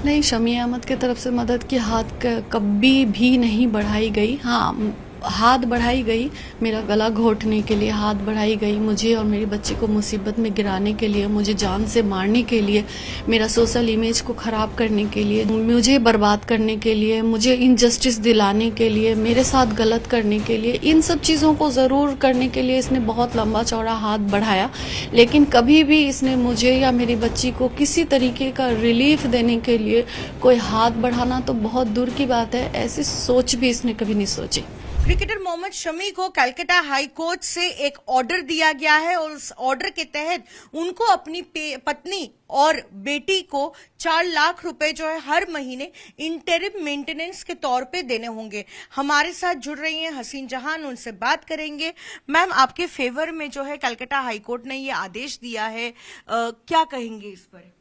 नहीं, शमी अहमद की तरफ से मदद की हाथ कभी भी नहीं बढ़ाई गई। हाँ, हाथ बढ़ाई गई, मेरा गला घोटने के लिए हाथ बढ़ाई गई, मुझे और मेरी बच्ची को मुसीबत में गिराने के लिए, मुझे जान से मारने के लिए, मेरा सोशल इमेज को ख़राब करने के लिए, मुझे बर्बाद करने के लिए, मुझे इनजस्टिस दिलाने के लिए, मेरे साथ गलत करने के लिए, इन सब चीज़ों को ज़रूर करने के लिए इसने बहुत लंबा चौड़ा हाथ बढ़ाया। लेकिन कभी भी इसने मुझे या मेरी बच्ची को किसी तरीके का रिलीफ देने के लिए कोई हाथ बढ़ाना तो बहुत दूर की बात है, ऐसी सोच भी इसने कभी नहीं सोची। क्रिकेटर मोहम्मद शमी को कलकत्ता हाई कोर्ट से एक ऑर्डर दिया गया है और उस ऑर्डर के तहत उनको अपनी पत्नी और बेटी को 4 लाख रुपए जो है हर महीने इंटरिम मेंटेनेंस के तौर पे देने होंगे। हमारे साथ जुड़ रही हैं हसीन जहान, उनसे बात करेंगे। मैम, आपके फेवर में जो है कलकत्ता हाई कोर्ट ने ये आदेश दिया है, क्या कहेंगे इस पर?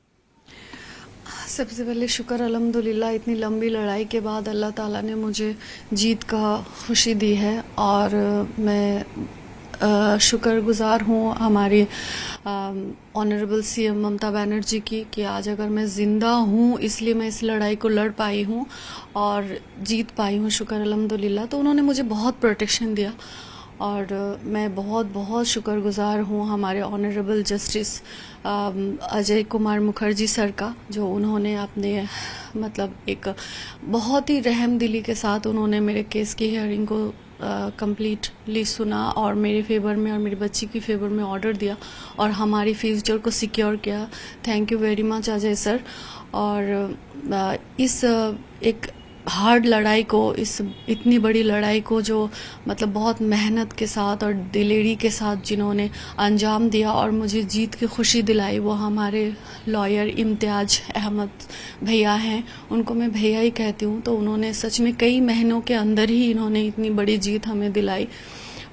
सबसे पहले शुक्र अल्हम्दुलिल्लाह, इतनी लंबी लड़ाई के बाद अल्लाह ताला ने मुझे जीत का खुशी दी है और मैं शुक्रगुजार हूँ हमारी ऑनरेबल सीएम ममता बनर्जी की कि आज अगर मैं ज़िंदा हूँ इसलिए मैं इस लड़ाई को लड़ पाई हूँ और जीत पाई हूँ, शुक्र अल्हम्दुलिल्लाह। तो उन्होंने मुझे बहुत प्रोटेक्शन दिया और मैं बहुत बहुत शुक्रगुजार हूँ हमारे honourable justice Ajay Kumar Mukherjee sir का, जो उन्होंने अपने मतलब एक बहुत ही रहमदिली के साथ उन्होंने मेरे केस की हियरिंग को कंप्लीटली सुना और मेरे फेवर में और मेरी बच्ची की फेवर में ऑर्डर दिया और हमारी फ्यूचर को सिक्योर किया। Thank you very much Ajay sir. और इस एक हार्ड लड़ाई को, इस इतनी बड़ी लड़ाई को जो मतलब बहुत मेहनत के साथ और दिलेरी के साथ जिन्होंने अंजाम दिया और मुझे जीत की खुशी दिलाई, वो हमारे लॉयर इम्तियाज अहमद भैया हैं। उनको मैं भैया ही कहती हूँ। तो उन्होंने सच में कई महीनों के अंदर ही इन्होंने इतनी बड़ी जीत हमें दिलाई,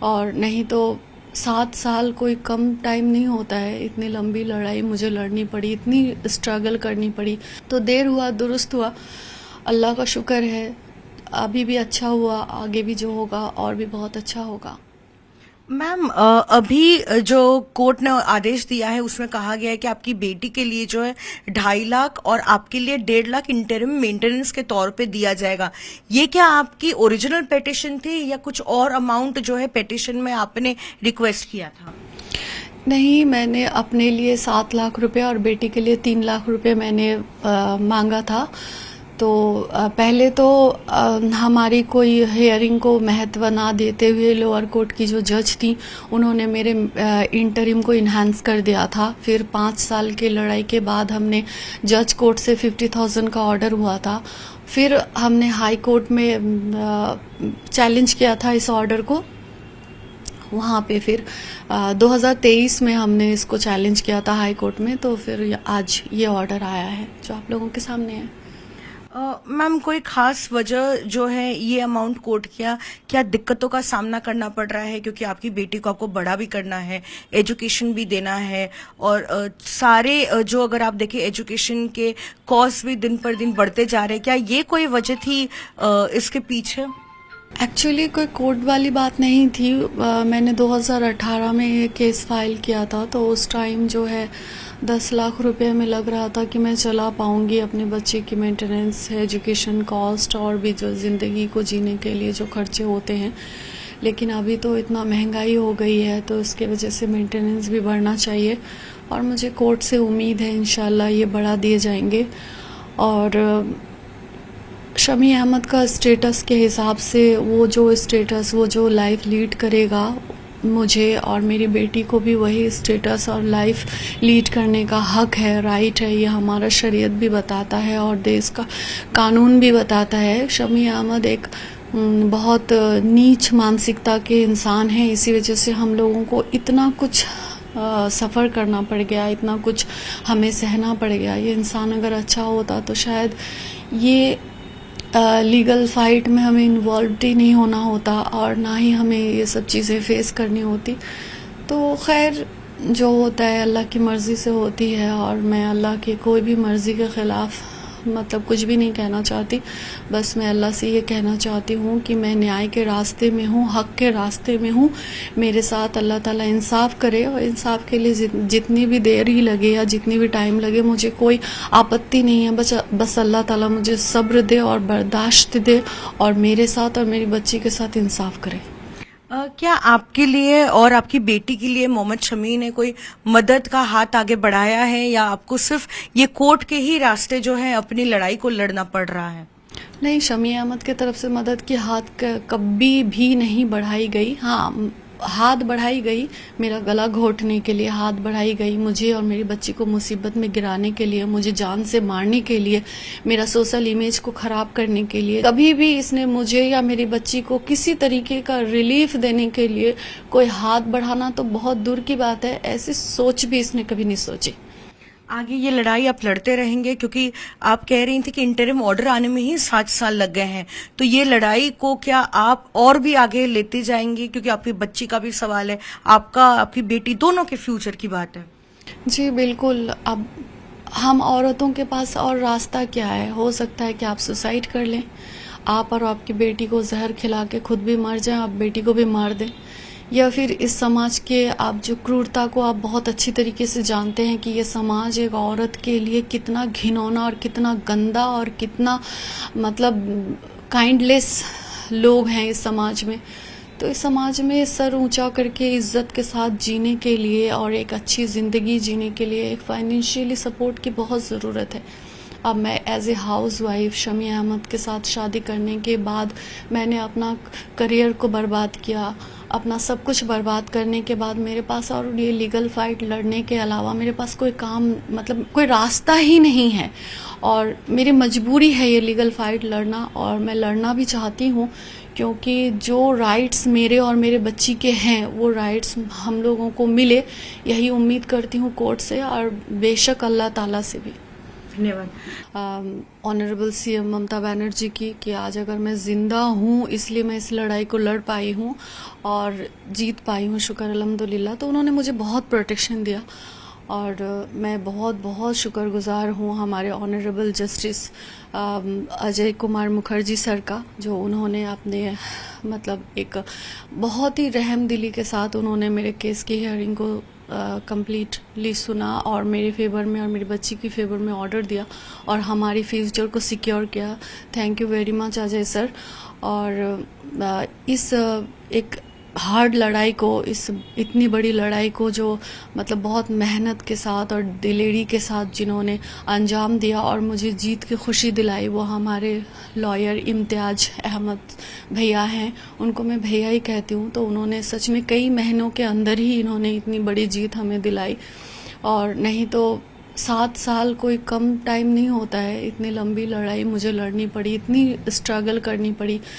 और नहीं तो 7 साल कोई कम टाइम नहीं होता है। इतनी लंबी लड़ाई मुझे लड़नी पड़ी, इतनी स्ट्रगल करनी पड़ी। तो देर हुआ दुरुस्त हुआ, अल्लाह का शुक्र है। अभी भी अच्छा हुआ, आगे भी जो होगा और भी बहुत अच्छा होगा। मैम, अभी जो कोर्ट ने आदेश दिया है उसमें कहा गया है कि आपकी बेटी के लिए जो है 2.5 लाख और आपके लिए 1.5 लाख इंटरिम मेंटेनेंस के तौर पे दिया जाएगा। ये क्या आपकी ओरिजिनल पेटिशन थी या कुछ और अमाउंट जो है पेटिशन में आपने रिक्वेस्ट किया था? नहीं, मैंने अपने लिए 7 लाख रुपए और बेटी के लिए 3 लाख रुपए मैंने मांगा था। तो पहले तो हमारी कोई हियरिंग को महत्व ना देते हुए लोअर कोर्ट की जो जज थी उन्होंने मेरे इंटरिम को इन्हांस कर दिया था। फिर 5 साल की लड़ाई के बाद हमने जज कोर्ट से 50,000 का ऑर्डर हुआ था। फिर हमने हाई कोर्ट में चैलेंज किया था इस ऑर्डर को। वहाँ पे फिर 2023 में हमने इसको चैलेंज किया था हाई कोर्ट में। तो फिर आज ये ऑर्डर आया है जो आप लोगों के सामने है। मैम, कोई खास वजह जो है ये अमाउंट कोट किया, क्या दिक्कतों का सामना करना पड़ रहा है? क्योंकि आपकी बेटी को आपको बड़ा भी करना है, एजुकेशन भी देना है और सारे जो अगर आप देखें एजुकेशन के कॉस्ट भी दिन पर दिन बढ़ते जा रहे हैं। क्या ये कोई वजह थी इसके पीछे? एक्चुअली कोई कोर्ट वाली बात नहीं थी। मैंने 2018 में ये केस फाइल किया था, तो उस टाइम जो है 10 लाख रुपए में लग रहा था कि मैं चला पाऊंगी अपने बच्चे की मेंटेनेंस, एजुकेशन कॉस्ट और भी जो ज़िंदगी को जीने के लिए जो खर्चे होते हैं। लेकिन अभी तो इतना महंगाई हो गई है तो इसके वजह से मेंटेनेंस भी बढ़ना चाहिए और मुझे कोर्ट से उम्मीद है इंशाल्लाह ये बढ़ा दिए जाएंगे। और शमी अहमद का स्टेटस के हिसाब से वो जो लाइफ लीड करेगा, मुझे और मेरी बेटी को भी वही स्टेटस और लाइफ लीड करने का हक है, राइट है। ये हमारा शरीयत भी बताता है और देश का कानून भी बताता है। शमी अहमद एक बहुत नीच मानसिकता के इंसान हैं, इसी वजह से हम लोगों को इतना कुछ सफ़र करना पड़ गया, इतना कुछ हमें सहना पड़ गया। ये इंसान अगर अच्छा होता तो शायद ये लीगल फाइट में हमें इन्वॉल्व ही नहीं होना होता और ना ही हमें ये सब चीज़ें फेस करनी होती। तो खैर, जो होता है अल्लाह की मर्ज़ी से होती है और मैं अल्लाह की कोई भी मर्ज़ी के ख़िलाफ़ मतलब कुछ भी नहीं कहना चाहती। बस मैं अल्लाह से ये कहना चाहती हूँ कि मैं न्याय के रास्ते में हूँ, हक के रास्ते में हूँ। मेरे साथ अल्लाह ताला इंसाफ करे, और इंसाफ के लिए जितनी भी देर ही लगे या जितनी भी टाइम लगे, मुझे कोई आपत्ति नहीं है। बस अल्लाह ताला मुझे सब्र दे और बर्दाश्त दे, और मेरे साथ और मेरी बच्ची के साथ इंसाफ करे। क्या आपके लिए और आपकी बेटी के लिए मोहम्मद शमी ने कोई मदद का हाथ आगे बढ़ाया है, या आपको सिर्फ ये कोर्ट के ही रास्ते जो है अपनी लड़ाई को लड़ना पड़ रहा है? नहीं, शमी अहमद की तरफ से मदद की हाथ कभी भी नहीं बढ़ाई गई। हाँ, हाथ बढ़ाई गई, मेरा गला घोटने के लिए हाथ बढ़ाई गई, मुझे और मेरी बच्ची को मुसीबत में गिराने के लिए, मुझे जान से मारने के लिए, मेरा सोशल इमेज को खराब करने के लिए। कभी भी इसने मुझे या मेरी बच्ची को किसी तरीके का रिलीफ देने के लिए कोई हाथ बढ़ाना तो बहुत दूर की बात है, ऐसी सोच भी इसने कभी नहीं सोची। आगे ये लड़ाई आप लड़ते रहेंगे, क्योंकि आप कह रही थी कि इंटरिम ऑर्डर आने में ही 7 साल लग गए हैं, तो ये लड़ाई को क्या आप और भी आगे लेते जाएंगे? क्योंकि आपकी बच्ची का भी सवाल है, आपकी बेटी, दोनों के फ्यूचर की बात है। जी बिल्कुल। अब हम औरतों के पास और रास्ता क्या है? हो सकता है कि आप सुसाइड कर लें, आप और आपकी बेटी को जहर खिला के खुद भी मर जाएं, आप बेटी को भी मार दें, या फिर इस समाज के आप जो क्रूरता को आप बहुत अच्छी तरीके से जानते हैं कि ये समाज एक औरत के लिए कितना घिनौना और कितना गंदा और कितना मतलब काइंडलेस लोग हैं इस समाज में। तो इस समाज में सर ऊंचा करके इज्जत के साथ जीने के लिए और एक अच्छी ज़िंदगी जीने के लिए एक फाइनेंशियली सपोर्ट की बहुत ज़रूरत है। अब मैं as a housewife Shami Ahmed के साथ शादी करने के बाद मैंने अपना करियर को बर्बाद किया, अपना सब कुछ बर्बाद करने के बाद मेरे पास और ये लीगल फाइट लड़ने के अलावा मेरे पास कोई काम मतलब कोई रास्ता ही नहीं है, और मेरी मजबूरी है ये लीगल फाइट लड़ना, और मैं लड़ना भी चाहती हूँ, क्योंकि जो राइट्स मेरे और मेरे बच्ची के हैं वो राइट्स हम लोगों को मिले, यही उम्मीद करती हूँ कोर्ट से और बेशक अल्लाह ताला से भी। धन्यवाद। ऑनरेबल सीएम ममता बनर्जी की कि आज अगर मैं ज़िंदा हूँ इसलिए मैं इस लड़ाई को लड़ पाई हूँ और जीत पाई हूँ, शुक्र अल्हम्दुलिल्लाह। तो उन्होंने मुझे बहुत प्रोटेक्शन दिया, और मैं बहुत बहुत शुक्रगुजार हूँ हमारे honourable justice Ajay Kumar Mukherjee sir का, जो उन्होंने अपने मतलब एक बहुत ही रहम दिली के साथ उन्होंने मेरे केस की हियरिंग को कंप्लीटली सुना और मेरे फेवर में और मेरी बच्ची की फेवर में ऑर्डर दिया और हमारी फ्यूचर को सिक्योर किया। Thank you very much Ajay sir. और इस एक हार्ड लड़ाई को, इस इतनी बड़ी लड़ाई को जो मतलब बहुत मेहनत के साथ और दिलेरी के साथ जिन्होंने अंजाम दिया और मुझे जीत की खुशी दिलाई, वो हमारे लॉयर इम्तियाज अहमद भैया हैं। उनको मैं भैया ही कहती हूँ। तो उन्होंने सच में कई महीनों के अंदर ही इन्होंने इतनी बड़ी जीत हमें दिलाई, और नहीं तो 7 साल कोई कम टाइम नहीं होता है। इतनी लंबी लड़ाई मुझे लड़नी पड़ी, इतनी स्ट्रगल करनी पड़ी।